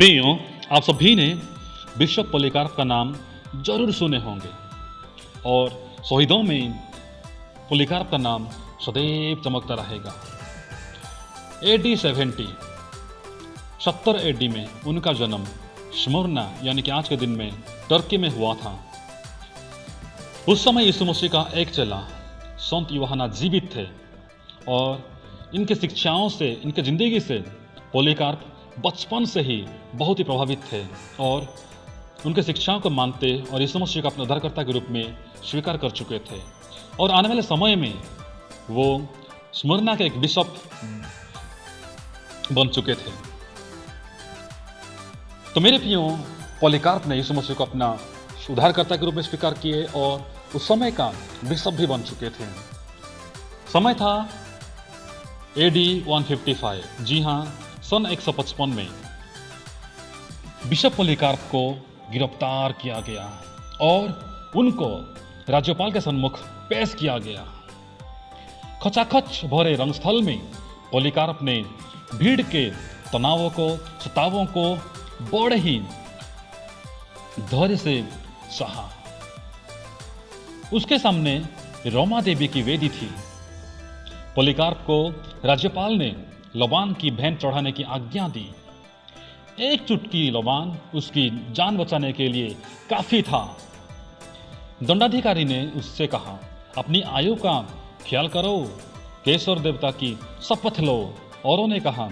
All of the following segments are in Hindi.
प्रियो, आप सभी ने बिशप पोलीकार्प का नाम जरूर सुने होंगे और शहीदों में पोलीकार्प का नाम सदैव चमकता रहेगा। AD 70 AD में उनका जन्म स्मुर्ना यानी कि आज के दिन में टर्की में हुआ था। उस समय यीशु मसीह का एक चेला संत यूहन्ना जीवित थे और इनके शिक्षाओं से, इनके ज़िंदगी से पोलीकार्प बचपन से ही बहुत ही प्रभावित थे और उनके शिक्षाओं को मानते और यीशु मसीह को अपने उद्धारकर्ता के रूप में स्वीकार कर चुके थे और आने वाले समय में वो स्मुर्ना के एक बिशप बन चुके थे। तो मेरे प्रियो, पोलीकार्प ने यीशु मसीह को अपना उद्धारकर्ता के रूप में स्वीकार किए और उस समय का बिशप भी बन चुके थे। समय था AD 155। जी हाँ, सन 155 में बिशप पोलीकार्प को गिरफ्तार किया गया और उनको राज्यपाल के सम्मुख पेश किया गया। खचाखच भरे रंगस्थल में पोलीकार्प ने भीड़ के तनावों को, सतावों को बड़े ही धैर्य से सहा। उसके सामने रोमा देवी की वेदी थी। पोलीकार्प को राज्यपाल ने लबान की भेंट चढ़ाने की आज्ञा दी। एक चुटकी लबान उसकी जान बचाने के लिए काफी था। दंडाधिकारी ने उससे कहा, अपनी आयु का ख्याल करो, केसर देवता की शपथ लो। औरों ने कहा,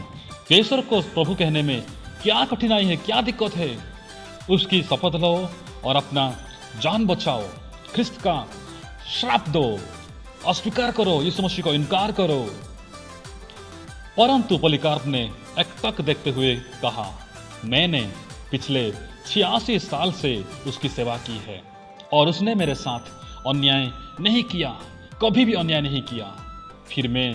केसर को प्रभु कहने में क्या कठिनाई है, क्या दिक्कत है, उसकी शपथ लो और अपना जान बचाओ। ख्रिस्त का श्राप दो, अस्वीकार करो, यीशु मसीह को इनकार करो। परंतु पोलीकार्प ने एकटक देखते हुए कहा, मैंने पिछले 86 साल से उसकी सेवा की है और उसने मेरे साथ अन्याय नहीं किया, कभी भी अन्याय नहीं किया। फिर मैं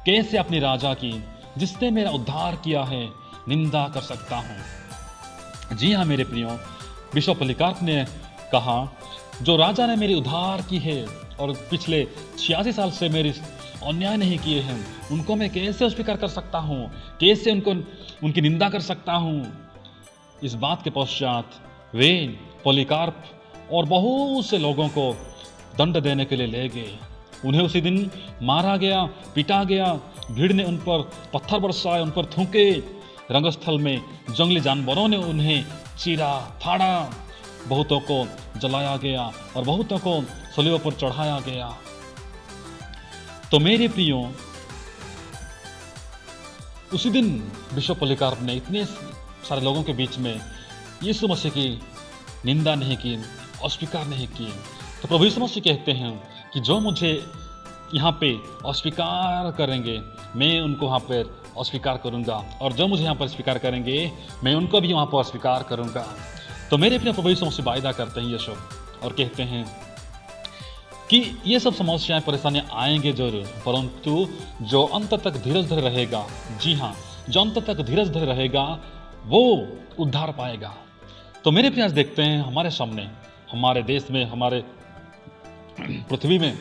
कैसे अपनी राजा की, जिसने मेरा उद्धार किया है, निंदा कर सकता हूँ। जी हाँ मेरे प्रियो, बिशप पोलीकार्प ने कहा, जो राजा ने मेरी उद्धार की है और पिछले 86 साल से मेरी अन्याय नहीं किए हैं, उनको मैं कैसे अस्वीकार कर सकता हूँ, कैसे उनकी निंदा कर सकता हूँ। इस बात के पश्चात वे पोलीकार्प और बहुत से लोगों को दंड देने के लिए ले गए। उन्हें उसी दिन मारा गया, पीटा गया। भीड़ ने उन पर पत्थर बरसाए, उन पर थूके। रंगस्थल में जंगली जानवरों ने उन्हें चीरा फाड़ा। बहुतों को जलाया गया और बहुतों को सलीब पर चढ़ाया गया। तो मेरे प्रियो, उसी दिन बिशप पोलीकार्प ने इतने सारे लोगों के बीच में यीशु मसीह की निंदा नहीं की, अस्वीकार नहीं की। तो प्रभु यीशु मसीह कहते हैं कि जो मुझे यहाँ पे अस्वीकार करेंगे, मैं उनको वहाँ पर अस्वीकार करूँगा और जो मुझे यहाँ पर स्वीकार करेंगे, मैं उनको भी वहाँ पर अस्वीकार करूँगा। तो मेरे प्रिय प्रभु यीशु मसीह वायदा करते हैं ये सब और कहते हैं कि ये सब समस्याएं, परेशानियां आएंगे जरूर, परंतु जो अंत तक धीरज धरे रहेगा, जी हाँ, जो अंत तक धीरज धरे रहेगा वो उद्धार पाएगा। तो मेरे प्रिय, आज देखते हैं हमारे सामने, हमारे देश में, हमारे पृथ्वी में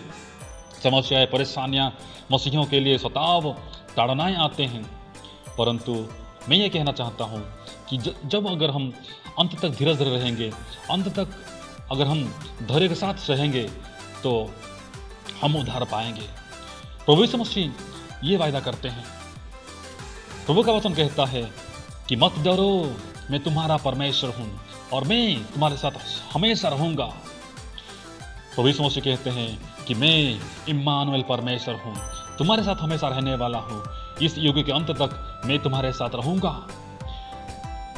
समस्याएं, परेशानियां मसीहियों के लिए सताव, ताड़नाएं आते हैं। परंतु मैं ये कहना चाहता हूँ कि जब अगर हम अंत तक धीरज धरे रहेंगे, अंत तक अगर हम धैर्य के साथ रहेंगे, तो हम उद्धार पाएंगे। प्रभु यीशु मसीह ये वायदा करते हैं। प्रभु का वचन कहता है कि मत डरो, मैं तुम्हारा परमेश्वर हूँ और मैं तुम्हारे साथ हमेशा रहूँगा। प्रभु यीशु मसीह कहते हैं कि मैं इम्मानुएल परमेश्वर हूँ, तुम्हारे साथ हमेशा रहने वाला हूँ। इस युग के अंत तक मैं तुम्हारे साथ रहूँगा।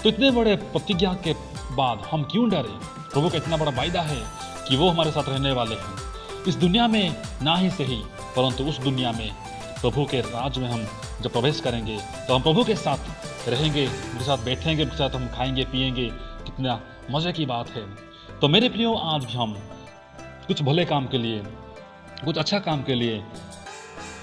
तो इतने बड़े प्रतिज्ञा के बाद हम क्यों डरे? प्रभु का इतना बड़ा वायदा है कि वो हमारे साथ रहने वाले हैं। इस दुनिया में ना ही सही, परंतु उस दुनिया में, प्रभु के राज में हम जब प्रवेश करेंगे तो हम प्रभु के साथ रहेंगे, उनके साथ बैठेंगे, उनके साथ हम खाएंगे पिएंगे। कितना मज़े की बात है। तो मेरे प्रियो, आज भी हम कुछ भले काम के लिए, कुछ अच्छा काम के लिए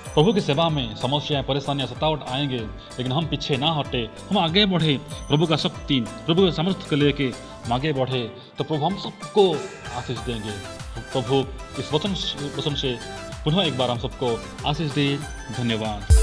प्रभु की सेवा में समस्याएं, परेशानियां, सतावट आएंगे, लेकिन हम पीछे ना हटे, हम आगे बढ़े, प्रभु का शक्ति, प्रभु का सामर्थ्य को लेके हम आगे बढ़े, तो प्रभु हम सबको आशीष देंगे। प्रभु इस वचन से पुनः एक बार हम सबको आशीष दे। धन्यवाद।